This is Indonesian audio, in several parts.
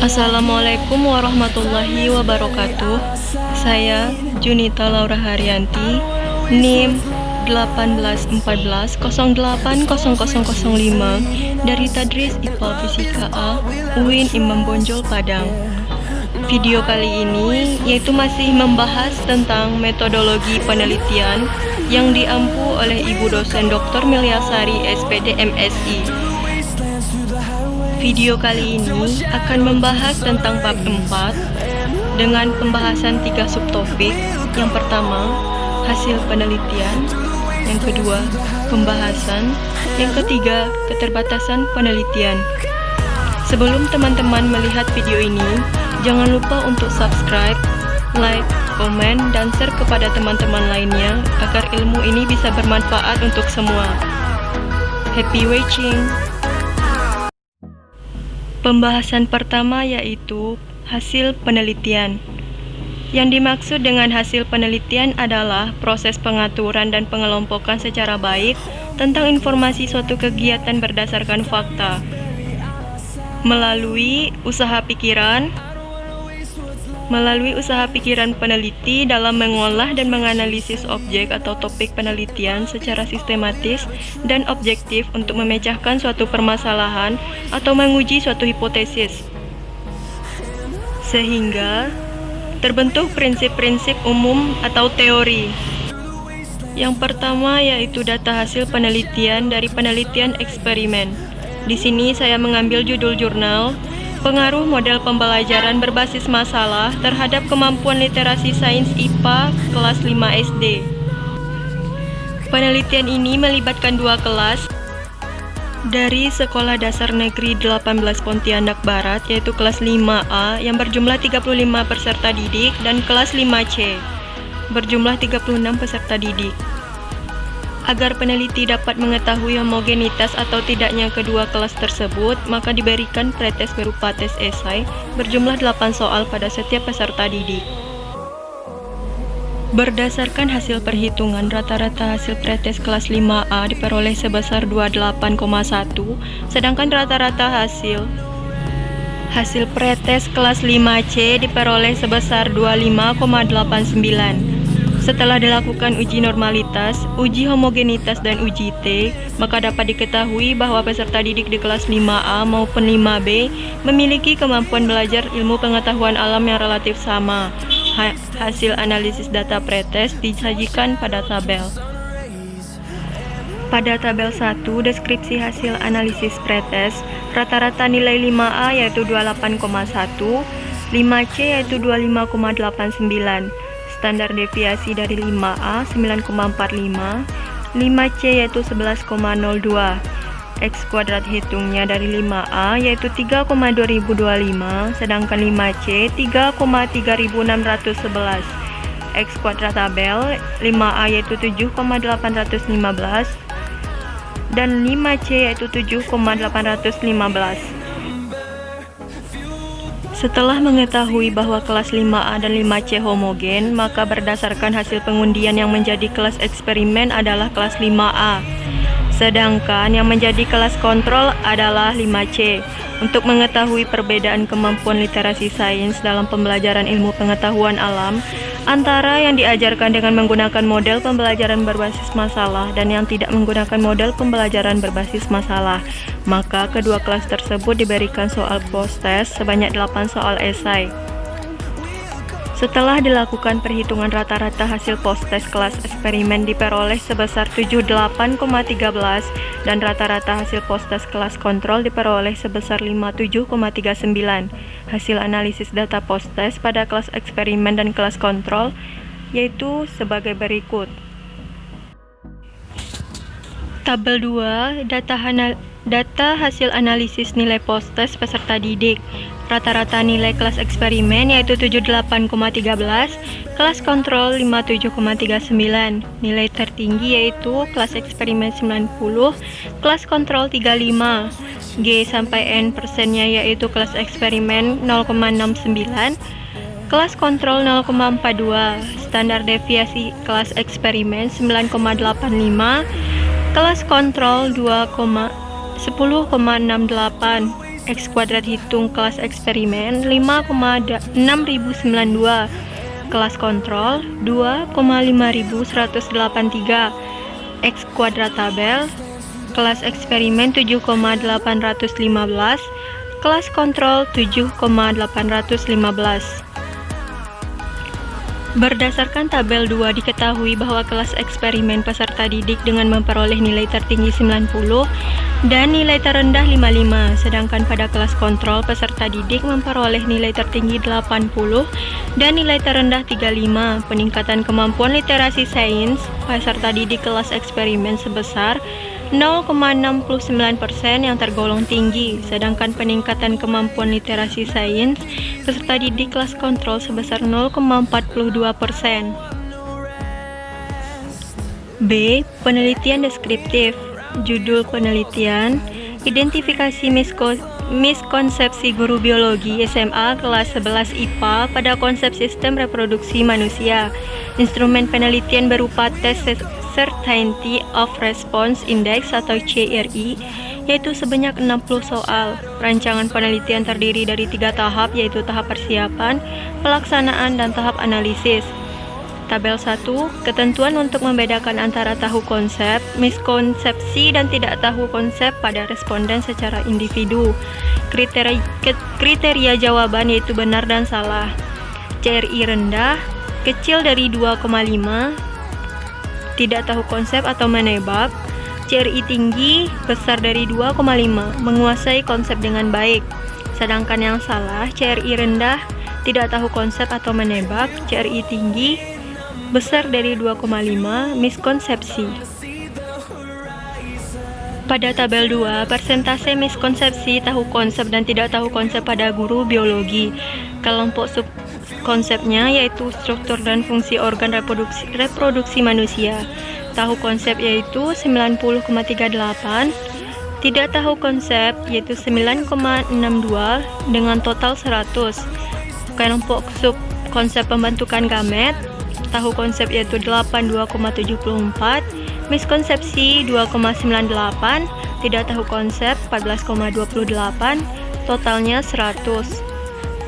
Assalamualaikum warahmatullahi wabarakatuh. Saya Junita Laura Haryanti, NIM 1814080005 dari Tadris IPA Fisika A, UIN Imam Bonjol Padang. Video kali ini yaitu masih membahas tentang metodologi penelitian yang diampu oleh Ibu dosen Dr. Milyasari SPD MSI. Video kali ini akan membahas tentang bab 4 dengan pembahasan 3 subtopik. Yang pertama, hasil penelitian. Yang kedua, pembahasan. Yang ketiga, keterbatasan penelitian. Sebelum teman-teman melihat video ini, jangan lupa untuk subscribe, like, komen, dan share kepada teman-teman lainnya agar ilmu ini bisa bermanfaat untuk semua. Happy watching! Pembahasan pertama yaitu hasil penelitian. Yang dimaksud dengan hasil penelitian adalah proses pengaturan dan pengelompokan secara baik tentang informasi suatu kegiatan berdasarkan fakta melalui usaha pikiran peneliti dalam mengolah dan menganalisis objek atau topik penelitian secara sistematis dan objektif untuk memecahkan suatu permasalahan atau menguji suatu hipotesis, sehingga terbentuk prinsip-prinsip umum atau teori. Yang pertama yaitu data hasil penelitian dari penelitian eksperimen. Di sini saya mengambil judul jurnal Pengaruh Model Pembelajaran Berbasis Masalah terhadap Kemampuan Literasi Sains IPA kelas 5 SD. Penelitian ini melibatkan 2 kelas dari Sekolah Dasar Negeri 18 Pontianak Barat, yaitu kelas 5A yang berjumlah 35 peserta didik dan kelas 5C berjumlah 36 peserta didik. Agar peneliti dapat mengetahui homogenitas atau tidaknya kedua kelas tersebut, maka diberikan pretest berupa tes esai berjumlah 8 soal pada setiap peserta didik. Berdasarkan hasil perhitungan, rata-rata hasil pretest kelas 5A diperoleh sebesar 28,1, sedangkan rata-rata hasil pretest kelas 5C diperoleh sebesar 25,89. Setelah dilakukan uji normalitas, uji homogenitas, dan uji T, maka dapat diketahui bahwa peserta didik di kelas 5A maupun 5B memiliki kemampuan belajar ilmu pengetahuan alam yang relatif sama. Hasil analisis data pretest disajikan pada tabel. Pada tabel 1, deskripsi hasil analisis pretest, rata-rata nilai 5A yaitu 28,1, 5C yaitu 25,89. Standar deviasi dari 5A 9,45, 5C yaitu 11,02. X kuadrat hitungnya dari 5A yaitu 3,2025, sedangkan 5C 3,3611. X kuadrat tabel 5A yaitu 7,815 dan 5C yaitu 7,815. Setelah mengetahui bahwa kelas 5A dan 5C homogen, maka berdasarkan hasil pengundian yang menjadi kelas eksperimen adalah kelas 5A, sedangkan yang menjadi kelas kontrol adalah 5C. Untuk mengetahui perbedaan kemampuan literasi sains dalam pembelajaran ilmu pengetahuan alam antara yang diajarkan dengan menggunakan model pembelajaran berbasis masalah dan yang tidak menggunakan model pembelajaran berbasis masalah, maka kedua kelas tersebut diberikan soal post-test sebanyak 8 soal esai. Setelah dilakukan perhitungan, rata-rata hasil post-test kelas eksperimen diperoleh sebesar 78,13 dan rata-rata hasil post-test kelas kontrol diperoleh sebesar 57,39. Hasil analisis data post-test pada kelas eksperimen dan kelas kontrol yaitu sebagai berikut. Tabel 2, data hasil analisis nilai post-test peserta didik. Rata-rata nilai kelas eksperimen yaitu 78,13, kelas kontrol 57,39. Nilai tertinggi yaitu kelas eksperimen 90, kelas kontrol 35. G sampai N persennya yaitu kelas eksperimen 0,69, kelas kontrol 0,42. Standar deviasi kelas eksperimen 9,85, kelas kontrol 10,68. X kuadrat hitung kelas eksperimen 5,6092, kelas kontrol 2,5183, X kuadrat tabel kelas eksperimen 7,815, kelas kontrol 7,815. Berdasarkan tabel 2 diketahui bahwa kelas eksperimen peserta didik dengan memperoleh nilai tertinggi 90 dan nilai terendah 55, sedangkan pada kelas kontrol peserta didik memperoleh nilai tertinggi 80 dan nilai terendah 35. Peningkatan kemampuan literasi sains peserta didik kelas eksperimen sebesar 0,69% yang tergolong tinggi, sedangkan peningkatan kemampuan literasi sains peserta didik kelas kontrol sebesar 0,42%. B. Penelitian deskriptif. Judul penelitian: Identifikasi miskonsepsi guru biologi SMA kelas 11 IPA pada konsep sistem reproduksi manusia. Instrumen penelitian berupa tes Certainty of Response Index atau CRI, yaitu sebanyak 60 soal. Rancangan penelitian terdiri dari 3 tahap, yaitu tahap persiapan, pelaksanaan, dan tahap analisis. Tabel 1, ketentuan untuk membedakan antara tahu konsep, miskonsepsi, dan tidak tahu konsep pada responden secara individu. Kriteria jawaban yaitu benar dan salah. CRI rendah, kecil dari 2,5, tidak tahu konsep atau menebak. CRI tinggi, besar dari 2,5, menguasai konsep dengan baik. Sedangkan yang salah, CRI rendah, tidak tahu konsep atau menebak. CRI tinggi, besar dari 2,5, miskonsepsi. Pada tabel 2, persentase miskonsepsi, tahu konsep, dan tidak tahu konsep pada guru biologi. Kelompok subkonsepnya yaitu struktur dan fungsi organ reproduksi manusia. Tahu konsep yaitu 90,38, tidak tahu konsep yaitu 9,62 dengan total 100. Kelompok subkonsep pembentukan gamet, tahu konsep yaitu 82,74, miskonsepsi 2,98, tidak tahu konsep 14,28, totalnya 100.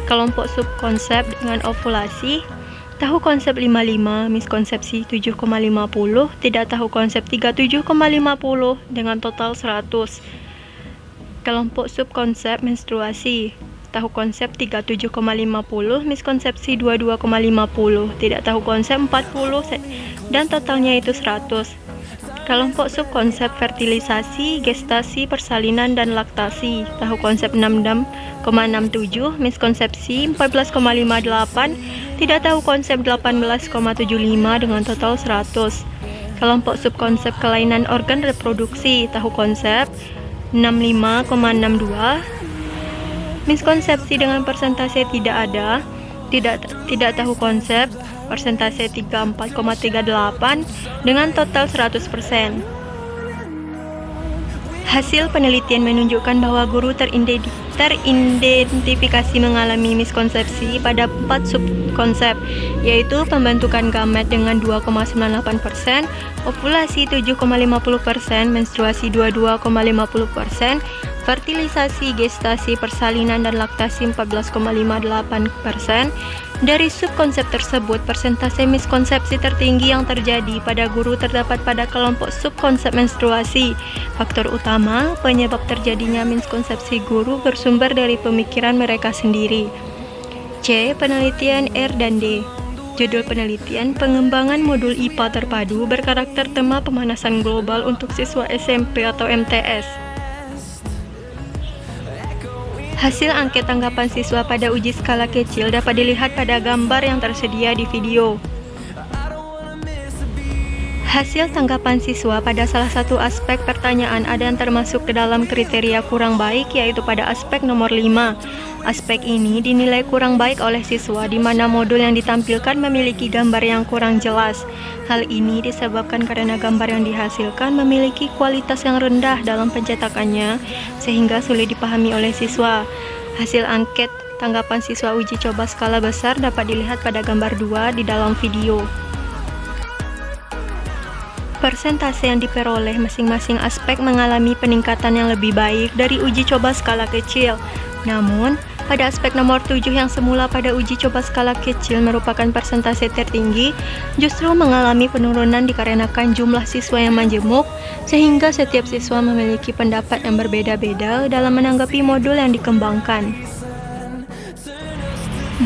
Kelompok subkonsep dengan ovulasi, tahu konsep 55, miskonsepsi 7,50, tidak tahu konsep 37,50 dengan total 100. Kelompok subkonsep menstruasi, tahu konsep 37,50, miskonsepsi 22,50, tidak tahu konsep 40 dan totalnya itu 100. Kelompok subkonsep fertilisasi, gestasi, persalinan, dan laktasi, tahu konsep 66,67, miskonsepsi 14,58, tidak tahu konsep 18,75 dengan total 100. Kelompok subkonsep kelainan organ reproduksi, tahu konsep 65,62, miskonsepsi dengan persentase tidak ada, tidak tahu konsep persentase 34,38 dengan total 100%. Hasil penelitian menunjukkan bahwa guru teridentifikasi mengalami miskonsepsi pada 4 subkonsep, yaitu pembentukan gamet dengan 2,98%, ovulasi 7,50%, menstruasi 22,50%, fertilisasi, gestasi, persalinan, dan laktasi 14,58%. Dari subkonsep tersebut, persentase miskonsepsi tertinggi yang terjadi pada guru terdapat pada kelompok subkonsep menstruasi. Faktor utama penyebab terjadinya miskonsepsi guru bersumber dari pemikiran mereka sendiri. C. Penelitian R dan D. Judul penelitian: Pengembangan modul IPA terpadu berkarakter tema pemanasan global untuk siswa SMP atau MTS. Hasil angket tanggapan siswa pada uji skala kecil dapat dilihat pada gambar yang tersedia di video. Hasil tanggapan siswa pada salah satu aspek pertanyaan ada yang termasuk ke dalam kriteria kurang baik, yaitu pada aspek nomor 5. Aspek ini dinilai kurang baik oleh siswa, di mana modul yang ditampilkan memiliki gambar yang kurang jelas. Hal ini disebabkan karena gambar yang dihasilkan memiliki kualitas yang rendah dalam pencetakannya, sehingga sulit dipahami oleh siswa. Hasil angket tanggapan siswa uji coba skala besar dapat dilihat pada gambar 2 di dalam video. persentase yang diperoleh masing-masing aspek mengalami peningkatan yang lebih baik dari uji coba skala kecil. Namun, pada aspek nomor 7 yang semula pada uji coba skala kecil merupakan persentase tertinggi, justru mengalami penurunan dikarenakan jumlah siswa yang majemuk, sehingga setiap siswa memiliki pendapat yang berbeda-beda dalam menanggapi modul yang dikembangkan.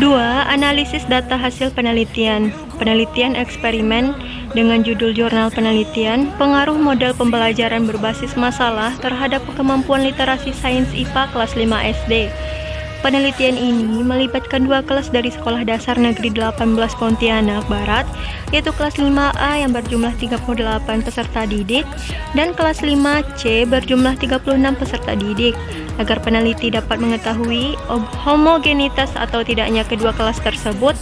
2. Analisis data hasil penelitian. Penelitian eksperimen dengan judul jurnal penelitian, pengaruh model pembelajaran berbasis masalah terhadap kemampuan literasi sains IPA kelas 5 SD. Penelitian ini melibatkan 2 kelas dari Sekolah Dasar Negeri 18 Pontianak Barat, yaitu kelas 5A yang berjumlah 38 peserta didik dan kelas 5C berjumlah 36 peserta didik. Agar peneliti dapat mengetahui homogenitas atau tidaknya kedua kelas tersebut,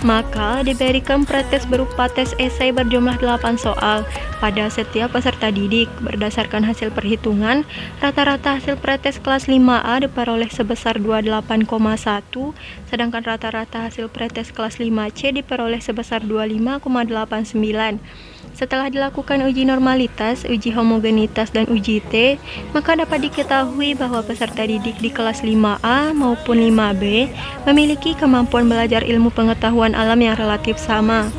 maka diberikan pretest berupa tes esai berjumlah 8 soal pada setiap peserta didik. Berdasarkan hasil perhitungan, rata-rata hasil pretest kelas 5A diperoleh sebesar 28,1, sedangkan rata-rata hasil pretest kelas 5C diperoleh sebesar 25,89. Setelah dilakukan uji normalitas, uji homogenitas, dan uji T, maka dapat diketahui bahwa peserta didik di kelas 5A maupun 5B memiliki kemampuan belajar ilmu pengetahuan alam yang relatif sama.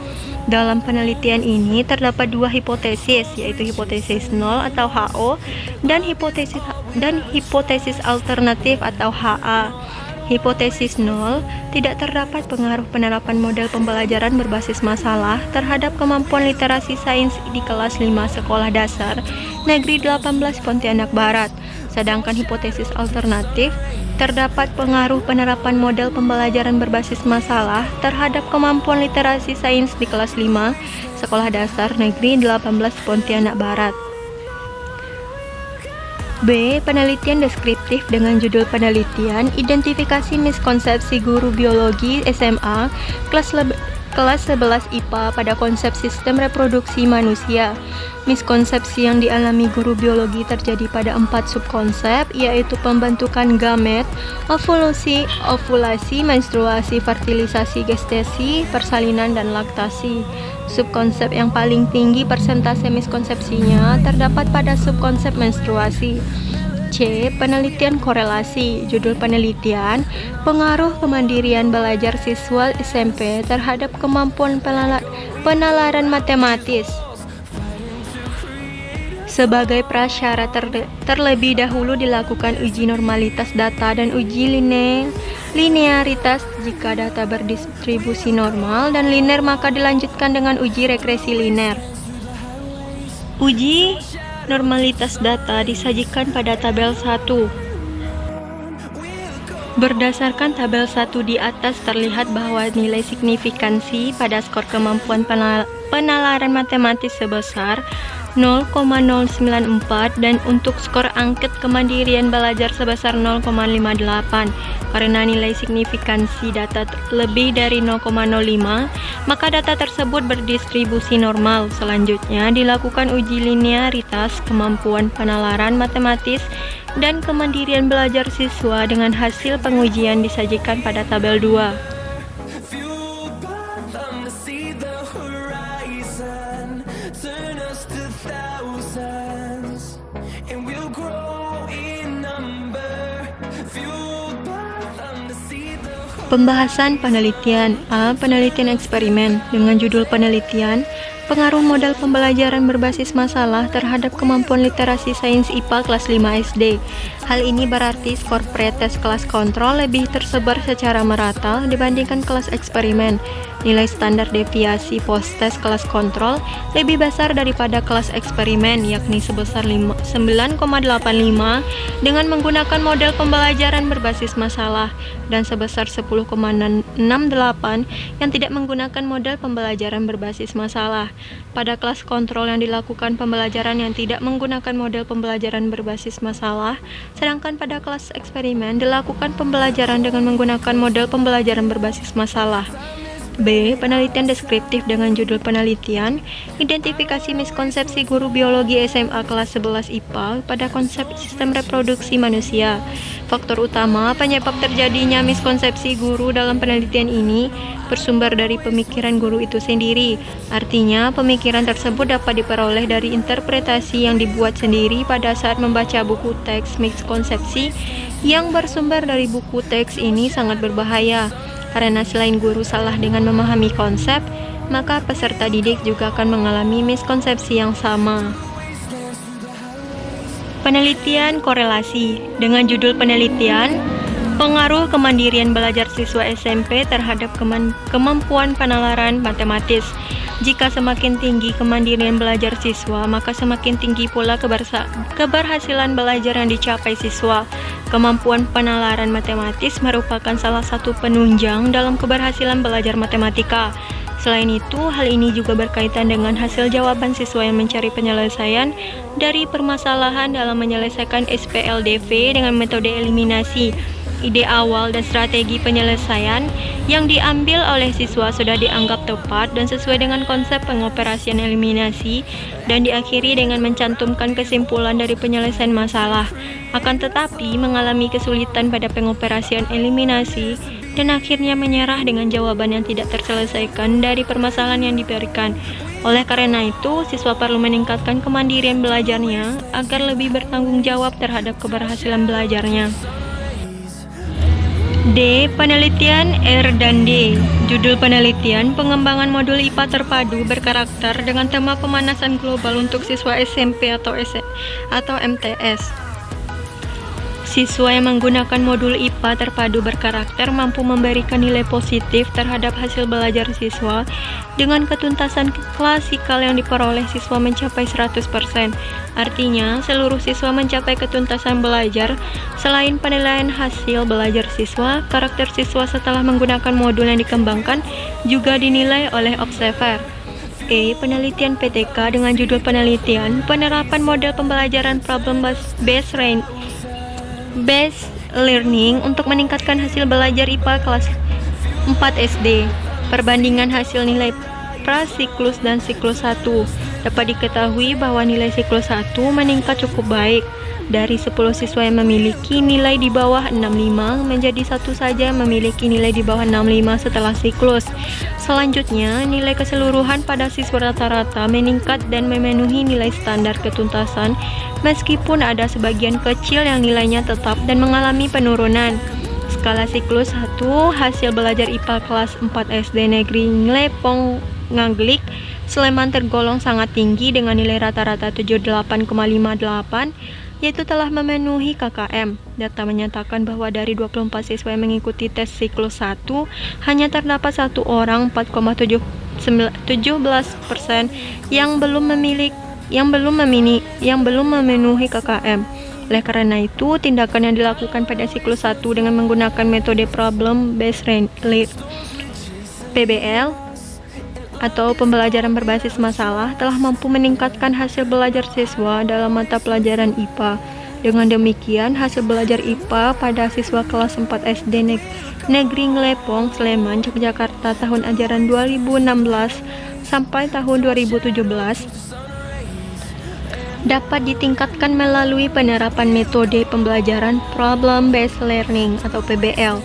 Dalam penelitian ini terdapat 2 hipotesis, yaitu hipotesis nol atau HO dan hipotesis alternatif atau HA. Hipotesis nol, tidak terdapat pengaruh penerapan model pembelajaran berbasis masalah terhadap kemampuan literasi sains di kelas 5 Sekolah Dasar Negeri 18 Pontianak Barat. Sedangkan hipotesis alternatif, terdapat pengaruh penerapan model pembelajaran berbasis masalah terhadap kemampuan literasi sains di kelas 5 Sekolah Dasar Negeri 18 Pontianak Barat. B. Penelitian deskriptif dengan judul penelitian identifikasi miskonsepsi guru biologi SMA kelas 11 IPA pada konsep sistem reproduksi manusia. Miskonsepsi yang dialami guru biologi terjadi pada 4 subkonsep, yaitu pembentukan gamet, ovulasi, menstruasi, fertilisasi, gestasi, persalinan, dan laktasi. Subkonsep yang paling tinggi persentase miskonsepsinya terdapat pada subkonsep menstruasi. C. Penelitian korelasi. Judul penelitian, pengaruh kemandirian belajar siswa SMP terhadap kemampuan penalaran matematis. Sebagai prasyarat terlebih dahulu dilakukan uji normalitas data dan uji linearitas. Jika data berdistribusi normal dan linear, maka dilanjutkan dengan uji regresi linear. Uji normalitas data disajikan pada tabel 1. Berdasarkan tabel 1 di atas terlihat bahwa nilai signifikansi pada skor kemampuan penalaran matematis sebesar 0,094 dan untuk skor angket kemandirian belajar sebesar 0,58. Karena nilai signifikansi data lebih dari 0,05, maka data tersebut berdistribusi normal. Selanjutnya dilakukan uji linearitas kemampuan penalaran matematis dan kemandirian belajar siswa dengan hasil pengujian disajikan pada tabel 2. Pembahasan penelitian. A. Penelitian eksperimen dengan judul penelitian, pengaruh model pembelajaran berbasis masalah terhadap kemampuan literasi sains IPA kelas 5 SD. Hal ini berarti skor pretest kelas kontrol lebih tersebar secara merata dibandingkan kelas eksperimen. Nilai standar deviasi post-test kelas kontrol lebih besar daripada kelas eksperimen, yakni sebesar 9,85 dengan menggunakan model pembelajaran berbasis masalah dan sebesar 10,68 yang tidak menggunakan model pembelajaran berbasis masalah. Pada kelas kontrol yang dilakukan pembelajaran yang tidak menggunakan model pembelajaran berbasis masalah, sedangkan pada kelas eksperimen dilakukan pembelajaran dengan menggunakan model pembelajaran berbasis masalah. B. Penelitian deskriptif dengan judul penelitian identifikasi miskonsepsi guru biologi SMA kelas 11 IPA pada konsep sistem reproduksi manusia. Faktor utama penyebab terjadinya miskonsepsi guru dalam penelitian ini bersumber dari pemikiran guru itu sendiri. Artinya, pemikiran tersebut dapat diperoleh dari interpretasi yang dibuat sendiri pada saat membaca buku teks miskonsepsi yang bersumber dari buku teks ini sangat berbahaya. Karena selain guru salah dengan memahami konsep, maka peserta didik juga akan mengalami miskonsepsi yang sama. Penelitian korelasi dengan judul penelitian pengaruh kemandirian belajar siswa SMP terhadap kemampuan penalaran matematis. Jika semakin tinggi kemandirian belajar siswa, maka semakin tinggi pula keberhasilan belajar yang dicapai siswa. Kemampuan penalaran matematis merupakan salah satu penunjang dalam keberhasilan belajar matematika. Selain itu, hal ini juga berkaitan dengan hasil jawaban siswa yang mencari penyelesaian dari permasalahan dalam menyelesaikan SPLDV dengan metode eliminasi. Ide awal dan strategi penyelesaian yang diambil oleh siswa sudah dianggap tepat dan sesuai dengan konsep pengoperasian eliminasi dan diakhiri dengan mencantumkan kesimpulan dari penyelesaian masalah. Akan tetapi mengalami kesulitan pada pengoperasian eliminasi dan akhirnya menyerah dengan jawaban yang tidak terselesaikan dari permasalahan yang diberikan. Oleh karena itu, siswa perlu meningkatkan kemandirian belajarnya agar lebih bertanggung jawab terhadap keberhasilan belajarnya. D. Penelitian R dan D. Judul penelitian pengembangan modul IPA terpadu berkarakter dengan tema pemanasan global untuk siswa SMP atau MTS. Siswa yang menggunakan modul IPA terpadu berkarakter mampu memberikan nilai positif terhadap hasil belajar siswa dengan ketuntasan klasikal yang diperoleh siswa mencapai 100%. Artinya, seluruh siswa mencapai ketuntasan belajar. Selain penilaian hasil belajar siswa, karakter siswa setelah menggunakan modul yang dikembangkan juga dinilai oleh observer. E. Penelitian PTK dengan judul penelitian penerapan model pembelajaran problem-based learning untuk meningkatkan hasil belajar IPA kelas 4 SD. Perbandingan hasil nilai prasiklus dan siklus 1. Dapat diketahui bahwa nilai siklus 1 meningkat cukup baik. Dari 10 siswa yang memiliki nilai di bawah 65 menjadi satu saja yang memiliki nilai di bawah 65 setelah siklus. Selanjutnya, nilai keseluruhan pada siswa rata-rata meningkat dan memenuhi nilai standar ketuntasan meskipun ada sebagian kecil yang nilainya tetap dan mengalami penurunan. Skala siklus 1 hasil belajar IPA kelas 4 SD Negeri Nglepong Ngaglik Sleman tergolong sangat tinggi dengan nilai rata-rata 78,58 yaitu telah memenuhi KKM. Data menyatakan bahwa dari 24 siswa yang mengikuti tes siklus 1 hanya terdapat satu orang 4,17% yang belum memenuhi KKM. Oleh karena itu, tindakan yang dilakukan pada siklus 1 dengan menggunakan metode problem based PBL atau pembelajaran berbasis masalah telah mampu meningkatkan hasil belajar siswa dalam mata pelajaran IPA. Dengan demikian, hasil belajar IPA pada siswa kelas 4 SD Negeri Nglepong Sleman, Yogyakarta tahun ajaran 2016 sampai tahun 2017 dapat ditingkatkan melalui penerapan metode pembelajaran problem based learning atau PBL.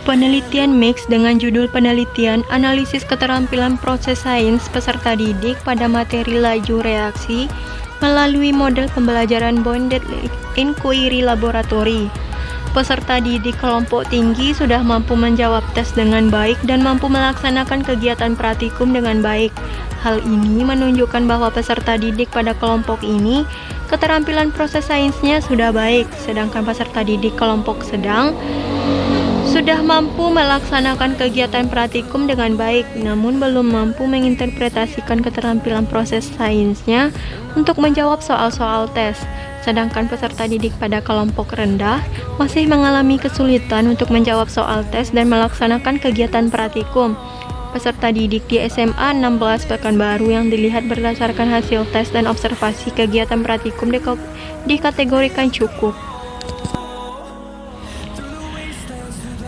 Penelitian mix dengan judul penelitian analisis keterampilan proses sains peserta didik pada materi laju reaksi melalui model pembelajaran bounded inquiry laboratory. Peserta didik kelompok tinggi sudah mampu menjawab tes dengan baik dan mampu melaksanakan kegiatan praktikum dengan baik. Hal ini menunjukkan bahwa peserta didik pada kelompok ini keterampilan proses sainsnya sudah baik, sedangkan peserta didik kelompok sedang sudah mampu melaksanakan kegiatan praktikum dengan baik, namun belum mampu menginterpretasikan keterampilan proses sainsnya untuk menjawab soal-soal tes. Sedangkan peserta didik pada kelompok rendah masih mengalami kesulitan untuk menjawab soal tes dan melaksanakan kegiatan praktikum. Peserta didik di SMA 16 Pekanbaru yang dilihat berdasarkan hasil tes dan observasi kegiatan praktikum dikategorikan cukup.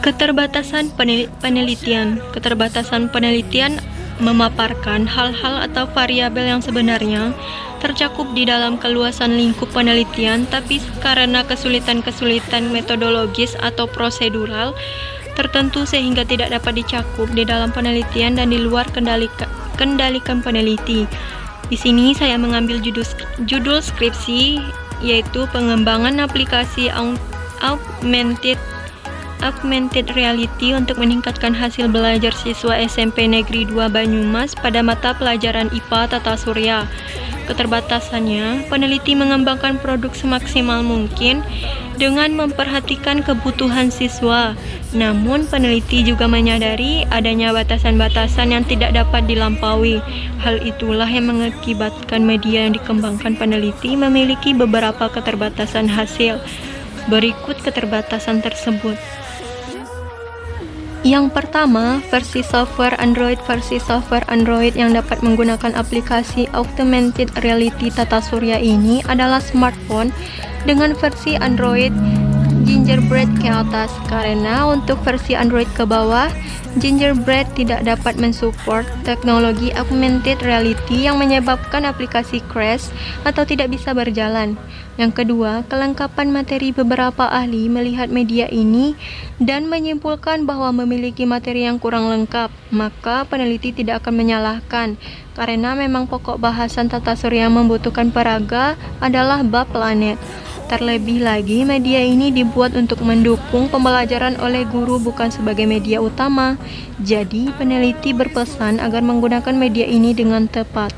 Keterbatasan penelitian. Keterbatasan penelitian memaparkan hal-hal atau variabel yang sebenarnya tercakup di dalam keluasan lingkup penelitian, tapi karena kesulitan-kesulitan metodologis atau prosedural tertentu sehingga tidak dapat dicakup di dalam penelitian dan di luar kendalikan peneliti. Di sini saya mengambil judul skripsi, yaitu pengembangan aplikasi augmented reality untuk meningkatkan hasil belajar siswa SMP Negeri 2 Banyumas pada mata pelajaran IPA Tata Surya. Keterbatasannya, peneliti mengembangkan produk semaksimal mungkin dengan memperhatikan kebutuhan siswa. Namun, peneliti juga menyadari adanya batasan-batasan yang tidak dapat dilampaui. Hal itulah yang mengakibatkan media yang dikembangkan peneliti memiliki beberapa keterbatasan hasil. Berikut keterbatasan tersebut. Yang pertama, versi software Android yang dapat menggunakan aplikasi augmented reality Tata Surya ini adalah smartphone dengan versi Android Gingerbread ke atas, karena untuk versi Android ke bawah, Gingerbread tidak dapat mensupport teknologi augmented reality yang menyebabkan aplikasi crash atau tidak bisa berjalan. Yang kedua, kelengkapan materi. Beberapa ahli melihat media ini dan menyimpulkan bahwa memiliki materi yang kurang lengkap, maka peneliti tidak akan menyalahkan, karena memang pokok bahasan Tata Surya membutuhkan peraga adalah bab planet. Terlebih lagi, media ini dibuat untuk mendukung pembelajaran oleh guru, bukan sebagai media utama. Jadi, peneliti berpesan agar menggunakan media ini dengan tepat.